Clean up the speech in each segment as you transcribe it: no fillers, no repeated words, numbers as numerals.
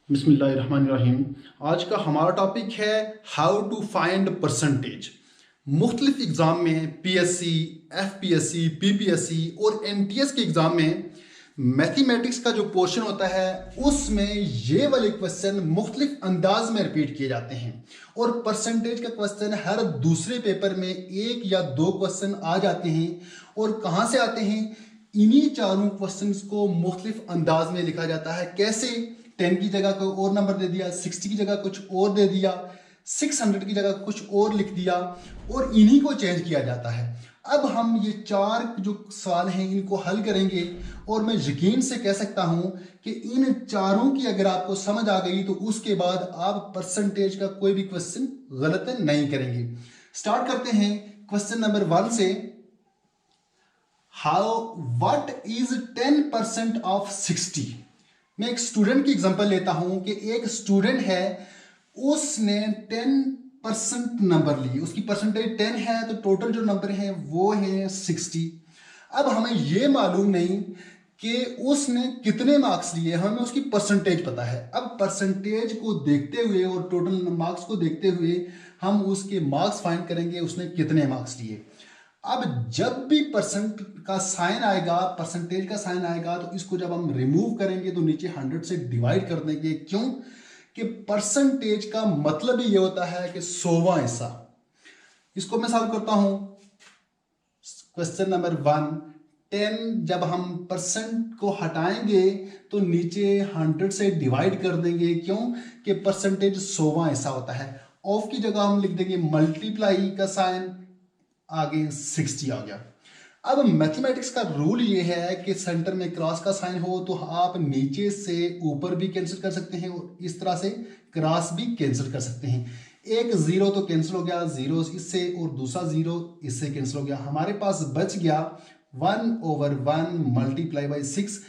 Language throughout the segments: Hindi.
बिस्मिल्लाहिर्रहमानिर्रहीम। आज का हमारा टॉपिक है हाउ टू फाइंड परसेंटेज। मुख्तलिफ एग्ज़ाम में पीएससी, एफपीएससी, पीपीएससी और एमटीएस के एग्ज़ाम में मैथमेटिक्स का जो पोर्शन होता है उसमें ये वाले क्वेश्चन मुख्तलिफ अंदाज में रिपीट किए जाते हैं और परसेंटेज का क्वेश्चन हर दूसरे पेपर में एक या दो क्वेश्चन आ जाते हैं। और कहाँ से आते हैं? इन्हीं चारों क्वेश्चंस को मुख्तलिफ अंदाज में लिखा जाता है। कैसे? 10 की जगह कोई और नंबर दे दिया, 60 की जगह कुछ और दे दिया, 600 की जगह कुछ और लिख दिया और इन्हीं को चेंज किया जाता है। अब हम ये चार जो सवाल हैं इनको हल करेंगे और मैं यकीन से कह सकता हूं कि इन चारों की अगर आपको समझ आ गई तो उसके बाद आप परसेंटेज का कोई भी क्वेश्चन गलत नहीं करेंगे। स्टार्ट करते हैं क्वेश्चन नंबर 1 से। What is 10% of 60? मैं एक स्टूडेंट की एग्जांपल लेता हूं कि एक स्टूडेंट है, उसने 10% नंबर लिए, उसकी परसेंटेज 10 है तो टोटल जो नंबर है वो है 60। अब हमें ये मालूम नहीं कि उसने कितने मार्क्स लिए, हमें उसकी परसेंटेज पता है। अब परसेंटेज को देखते हुए और टोटल मार्क्स को देखते हुए हम उसके मार्क्स फाइंड करेंगे, उसने कितने मार्क्स लिए। अब जब भी परसेंट का साइन आएगा, परसेंटेज का साइन आएगा, तो इसको जब हम रिमूव करेंगे तो नीचे 100 से डिवाइड कर देंगे। क्यों? कि परसेंटेज का मतलब ही ये होता है कि 100वां हिस्सा। इसको मैं सॉल्व करता हूं। क्वेश्चन नंबर 1, 10 जब हम परसेंट को हटाएंगे तो नीचे 100 से डिवाइड कर देंगे। क्यों? कि परसेंटेज 100वां हिस्सा होता है। ऑफ की जगह हम लिख देंगे मल्टीप्लाई का साइन, आगे 60 आ गया। अब मैथमेटिक्स का रूल ये है कि सेंटर में क्रॉस का साइन हो तो आप नीचे से ऊपर भी कैंसिल कर सकते हैं और इस तरह से क्रॉस भी कैंसिल कर सकते हैं। एक जीरो तो कैंसिल हो गया, जीरो इससे और दूसरा जीरो इससे कैंसिल हो गया। हमारे पास बच गया 1/1 multiply by 6।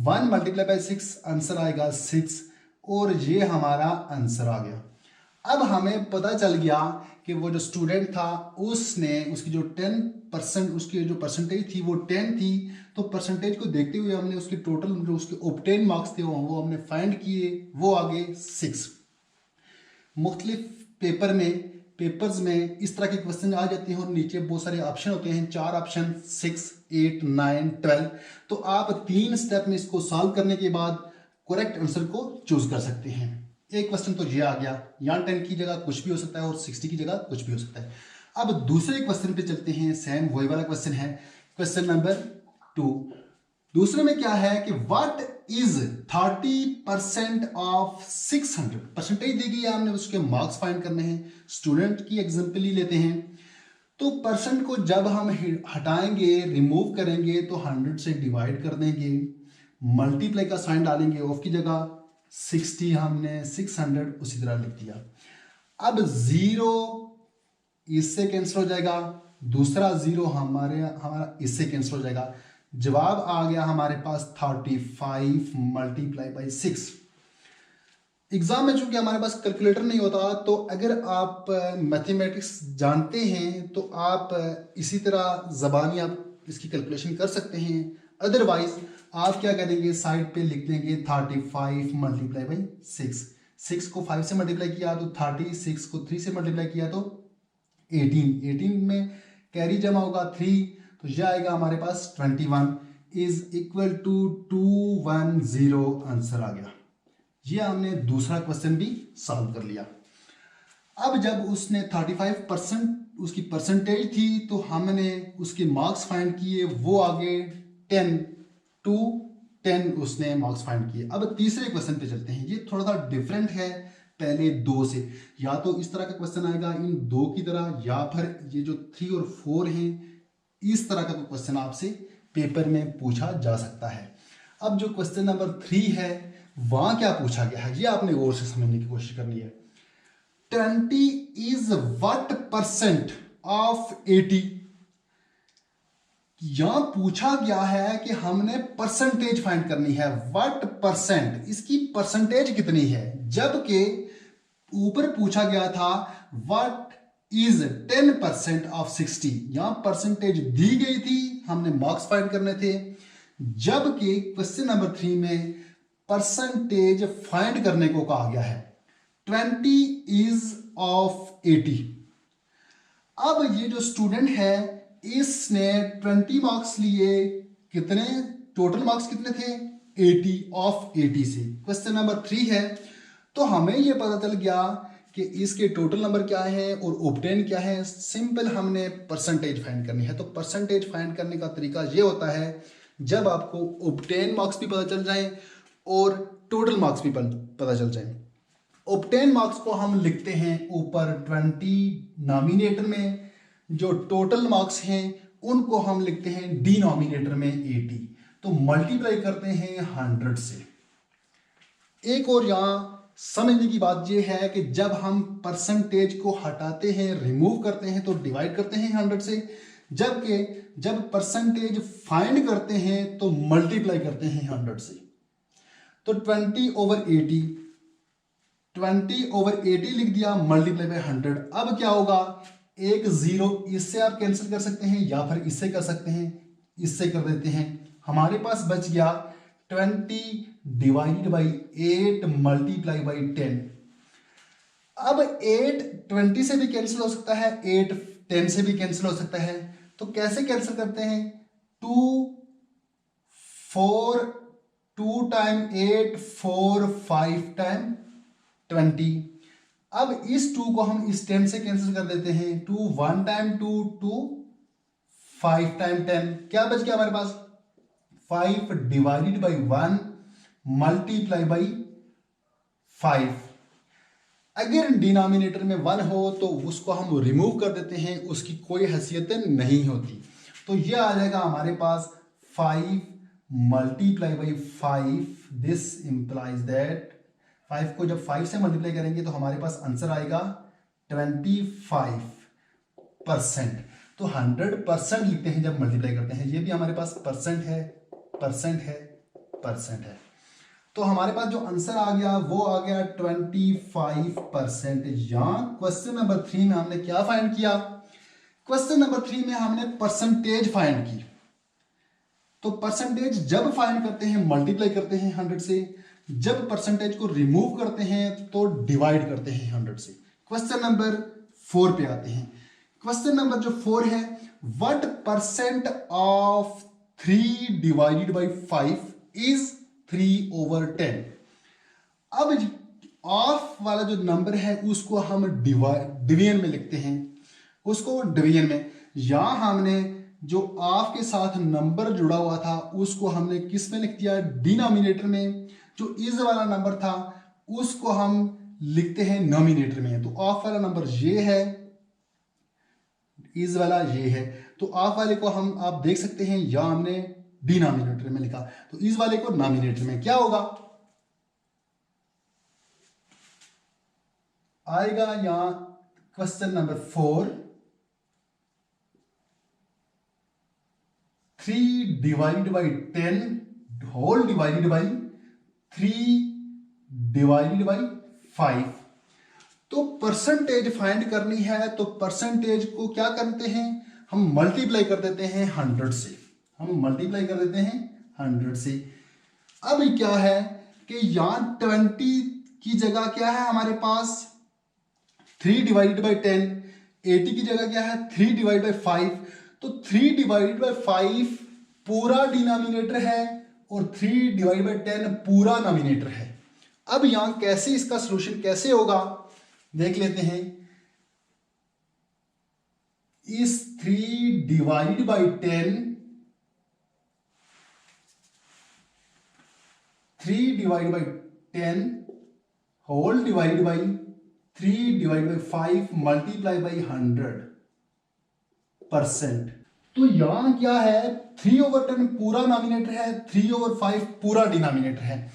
1 multiply by 6 answer आएगा 6 और ये हमारा आंसर आ गया। अब हमें पता चल गया कि वो जो स्टूडेंट था उसने उसकी जो 10% उसकी जो परसेंटेज थी वो 10 थी। तो परसेंटेज को देखते हुए हमने उसके टोटल जो उसके ऑब्टेन मार्क्स थे वो हमने फाइंड किए, वो आ गए 6। मुख्तलिफ पेपर्स में इस तरह के क्वेश्चन आ जाते हैं और नीचे बहुत सारे ऑप्शन होते हैं, 4 ऑप्शन, 6, 8, 9, 12। तो आप 3 स्टेप में इसको सॉल्व करने के बाद करेक्ट आंसर को चूज कर सकते हैं। एक क्वेश्चन तो ये आ गया, यहाँ 10 की जगह कुछ भी हो सकता है और 60 की जगह कुछ भी हो सकता है। अब दूसरे क्वेश्चन पे चलते हैं। सेम वही वाला क्वेश्चन है, क्वेश्चन नंबर 2। दूसरे में क्या है कि व्हाट इज 30% ऑफ 600? परसेंटेज दी गई है, हमने उसके मार्क्स फाइंड करने हैं। स्टूडेंट की एग्जाम्पल ही लेते हैं। तो परसेंट को जब हम हटाएंगे, रिमूव करेंगे तो 100 से डिवाइड कर देंगे, मल्टीप्लाई का साइन डालेंगे, ऑफ की जगह 60 हमने 600 उसी तरह लिख दिया। अब जीरो इससे कैंसिल हो जाएगा, दूसरा जीरो हमारा इससे कैंसिल हो जाएगा। जवाब आ गया हमारे पास 35 मल्टीप्लाई बाई 6। एग्जाम में चूंकि हमारे पास कैलकुलेटर नहीं होता तो अगर आप मैथमेटिक्स जानते हैं तो आप इसी तरह ज़बानी आप इसकी कैलकुलेशन कर सकते हैं। अदरवाइज आप क्या करेंगे, साइड पे लिख देंगे 35 मल्टीप्लाई बाई 6। 6 को 5 से मल्टीप्लाई किया तो 30, 6 को 3 से मल्टीप्लाई किया तो 18। 18 में कैरी जमा होगा 3 तो यह आएगा हमारे पास 21 इज इक्वल टू 210। आंसर आ गया। यह हमने दूसरा क्वेश्चन भी सॉल्व कर लिया। अब जब उसने 35% उसकी परसेंटेज थी तो हमने उसके मार्क्स फाइंड किए, वो आगे 10 to 10 उसने मार्क्स फाइंड किए। अब तीसरे क्वेश्चन पे चलते हैं। ये थोड़ा सा डिफरेंट है पहले 2 से। या तो इस तरह का क्वेश्चन आएगा इन 2 की तरह, या फिर ये जो 3 और 4 हैं इस तरह का क्वेश्चन आपसे पेपर में पूछा जा सकता है। अब जो क्वेश्चन नंबर 3 है वहां क्या पूछा गया है ये आपने गौर से समझने की कोशिश करनी है। 20 इज व्हाट परसेंट ऑफ 80? यहां पूछा गया है कि हमने परसेंटेज फाइंड करनी है। व्हाट परसेंट, इसकी परसेंटेज कितनी है, जबकि ऊपर पूछा गया था व्हाट इज 10% ऑफ 60। यहां परसेंटेज दी गई थी, हमने मार्क्स फाइंड करने थे। जबकि क्वेश्चन नंबर 3 में परसेंटेज फाइंड करने को कहा गया है। 20 इज ऑफ 80। अब ये जो स्टूडेंट है इसने 20 मार्क्स लिए, कितने टोटल मार्क्स कितने थे 80 ऑफ 80 से। क्वेश्चन नंबर 3 है, तो हमें ये पता चल गया कि इसके टोटल नंबर क्या है और ऑब्टेन क्या है। सिंपल हमने परसेंटेज फाइंड करनी है। तो परसेंटेज फाइंड करने का तरीका ये होता है जब आपको ऑब्टेन मार्क्स भी पता चल जाए और टोटल मार्क्स भी पता चल जाए। ऑब्टेन मार्क्स को हम लिखते हैं ऊपर 20 नॉमिनेटर में, जो टोटल मार्क्स हैं उनको हम लिखते हैं डिनोमिनेटर में 80। तो मल्टीप्लाई करते हैं 100 से। एक और यहां समझने की बात यह है कि जब हम परसेंटेज को हटाते हैं, रिमूव करते हैं, तो डिवाइड करते हैं 100 से, जबकि जब परसेंटेज फाइंड करते हैं तो मल्टीप्लाई करते हैं 100 से। तो 20/80 लिख दिया, मल्टीप्लाई बाय 100। अब क्या होगा, एक जीरो इससे आप कैंसिल कर सकते हैं या फिर इससे कर सकते हैं, इससे कर देते हैं। हमारे पास बच गया 20 डिवाइडेड बाई 8 मल्टीप्लाई बाई 10। अब 8 20 से भी कैंसिल हो सकता है, 8 10 से भी कैंसिल हो सकता है। तो कैसे कैंसिल करते हैं, 2 टाइम 8 4 5 टाइम 20। अब इस 2 को हम इस 10 से कैंसिल कर देते हैं। 2 1 टाइम 2 5 टाइम 10। क्या बच गया हमारे पास, 5 डिवाइडेड बाई 1 मल्टीप्लाई बाई 5। अगर डिनोमिनेटर में 1 हो तो उसको हम रिमूव कर देते हैं, उसकी कोई हैसियत नहीं होती। तो ये आ जाएगा हमारे पास 5 multiply by 5। This implies that 5 को जब 5 से मल्टीप्लाई करेंगे तो हमारे पास आंसर आएगा 25%। तो 100% लिखते हैं जब मल्टीप्लाई करते हैं। ये भी हमारे पास परसेंट है। तो हमारे पास जो आंसर आ गया वो आ गया 25%। यहां क्वेश्चन नंबर 3 में हमने क्या फाइंड किया, क्वेश्चन नंबर 3 में हमने परसेंटेज फाइंड की। तो परसेंटेज जब फाइंड करते हैं मल्टीप्लाई करते हैं 100 से, जब परसेंटेज को रिमूव करते हैं तो डिवाइड करते हैं 100 से। क्वेश्चन नंबर 4 पे आते हैं। क्वेश्चन नंबर जो 4 है, what percent of 3 divided by 5 is 3/10। अब ऑफ वाला जो नंबर है उसको हम डिवीजन में लिखते हैं, उसको डिवीजन में। यहां हमने जो ऑफ के साथ नंबर जुड़ा हुआ था उसको हमने किस में लिख दिया, डिनोमिनेटर में। जो इज वाला नंबर था उसको हम लिखते हैं नॉमिनेटर में। तो ऑफ वाला नंबर ये है, इज वाला ये है। तो ऑफ वाले को हम आप देख सकते हैं या हमने डिनोमिनेटर में लिखा, तो इस वाले को नॉमिनेटर में। क्या होगा, आएगा यहां question number 4 3 divided by 10 whole divided by 3 divided by 5। तो परसेंटेज फाइंड करनी है तो परसेंटेज को क्या करते हैं, हम मल्टीप्लाई कर देते हैं 100 से। हम मल्टीप्लाई कर देते हैं 100 से। अब क्या है कि यहां 20 की जगह क्या है हमारे पास 3 डिवाइडेड बाई 10, 80 की जगह क्या है 3 डिवाइड बाई 5। तो 3 डिवाइडेड बाई 5 पूरा डिनोमिनेटर है और 3 डिवाइड बाई 10 पूरा नॉमिनेटर है। अब यहां कैसे इसका सॉल्यूशन कैसे होगा देख लेते हैं। इस 3 divided by 10, 3 divide by 10 whole divided by 3 divide by 5 multiply by 100%। तो यहां क्या है 3/10 पूरा नॉमिनेटर है, 3/5 पूरा डिनोमिनेटर है।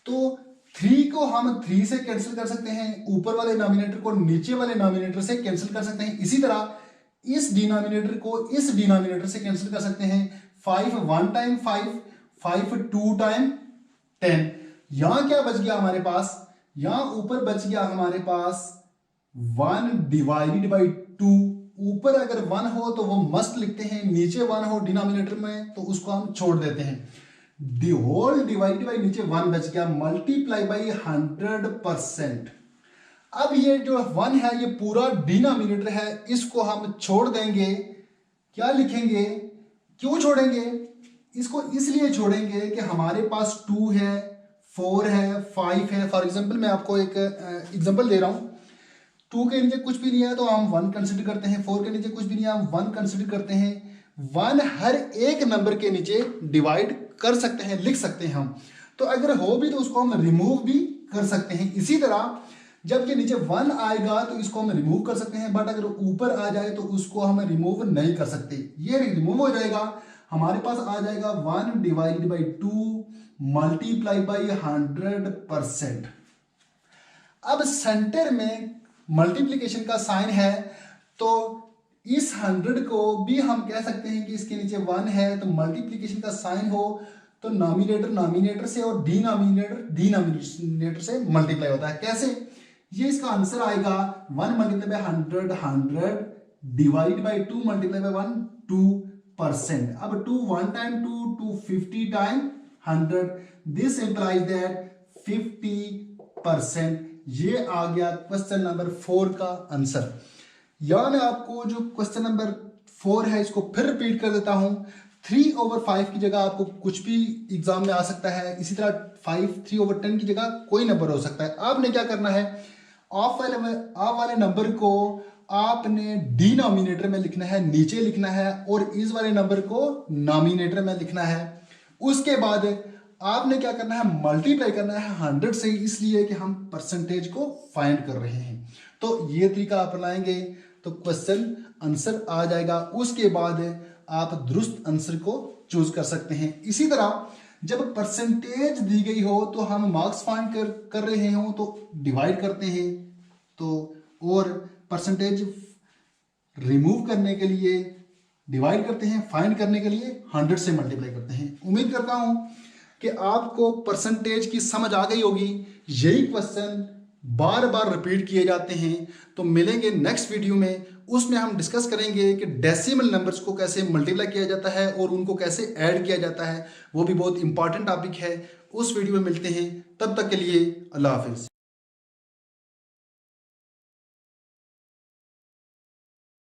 तो 3 को हम 3 से कैंसिल कर सकते हैं, ऊपर वाले नॉमिनेटर को नीचे वाले नॉमिनेटर से कैंसिल कर सकते हैं। इसी तरह इस डिनोमिनेटर को इस डिनोमिनेटर से कैंसिल कर सकते हैं। 5 1 टाइम 5, 5 2 टाइम 10। यहां क्या बच गया हमारे पास, यहां ऊपर बच गया हमारे पास 1 डिवाइडेड बाई 2। ऊपर अगर 1 हो तो वो मस्ट लिखते हैं, नीचे 1 हो डिनोमिनेटर में तो उसको हम छोड़ देते हैं। दी होल डिवाइड बाई नीचे 1 बच गया, मल्टीप्लाई बाई 100%। अब ये जो 1 है ये पूरा डिनोमिनेटर है, इसको हम छोड़ देंगे। क्या लिखेंगे, क्यों छोड़ेंगे, इसको इसलिए छोड़ेंगे कि हमारे पास 2 है, 4 है, 5 है। फॉर एग्जांपल मैं आपको एक एग्जांपल दे रहा हूं, 2 के नीचे कुछ भी नहीं है तो हम 1 कंसिडर करते हैं, 4 के नीचे कुछ भी नहीं है हम 1 कंसिडर करते हैं। 1 हर एक नंबर के नीचे डिवाइड कर सकते हैं, लिख सकते हैं हम। तो अगर हो भी तो उसको हम रिमूव भी कर सकते हैं। इसी तरह जब ये नीचे 1 आएगा तो इसको हम रिमूव कर सकते हैं, बट अगर ऊपर आ जाए तो उसको हम रिमूव नहीं कर सकते। ये रिमूव हो जाएगा, हमारे पास आ जाएगा 1 डिवाइडेड बाई 2 मल्टीप्लाई बाई 100%। अब सेंटर में मल्टीप्लिकेशन का साइन है, तो इस 100 को भी हम कह सकते हैं कि इसके नीचे 1 है तो मल्टीप्लिकेशन का साइन हो तो नॉमिनेटर नॉमिनेटर से और डिनोमिनेटर से मल्टीप्लाई होता है। कैसे, ये इसका आंसर आएगा 1 multiply by 100 100 divide by 2 multiply by 1 2%। अब 2 1 time 2 50 time 100, this implies that 50%। ये आ गया क्वेश्चन नंबर 4 का आंसर। या मैं आपको जो क्वेश्चन नंबर 4 है इसको फिर रिपीट कर देता हूं। 3/5 की जगह आपको कुछ भी एग्जाम में आ सकता है, इसी तरह 3/10 की जगह कोई नंबर हो सकता है। आपने क्या करना है, ऑफ वाले नंबर को आपने डिनोमिनेटर में लिखना है, नीचे लिखना है, और इस वाले नंबर को नॉमिनेटर में लिखना है। उसके बाद आपने क्या करना है, मल्टीप्लाई करना है 100 से, इसलिए कि हम परसेंटेज को फाइंड कर रहे हैं। तो ये तरीका आप अपनाएंगे तो क्वेश्चन आंसर आ जाएगा। उसके बाद आप दुरुस्त आंसर को चूज कर सकते हैं। इसी तरह जब परसेंटेज दी गई हो तो हम मार्क्स फाइंड कर रहे हो तो डिवाइड करते हैं, तो और परसेंटेज रिमूव करने के लिए डिवाइड करते हैं, फाइंड करने के लिए 100 से मल्टीप्लाई करते हैं। उम्मीद करता हूं कि आपको परसेंटेज की समझ आ गई होगी। यही क्वेश्चन बार बार रिपीट किए जाते हैं। तो मिलेंगे नेक्स्ट वीडियो में, उसमें हम डिस्कस करेंगे कि डेसिमल नंबर्स को कैसे मल्टीप्लाई किया जाता है और उनको कैसे ऐड किया जाता है। वो भी बहुत इंपॉर्टेंट टॉपिक है। उस वीडियो में मिलते हैं, तब तक के लिए अल्लाह हाफिज।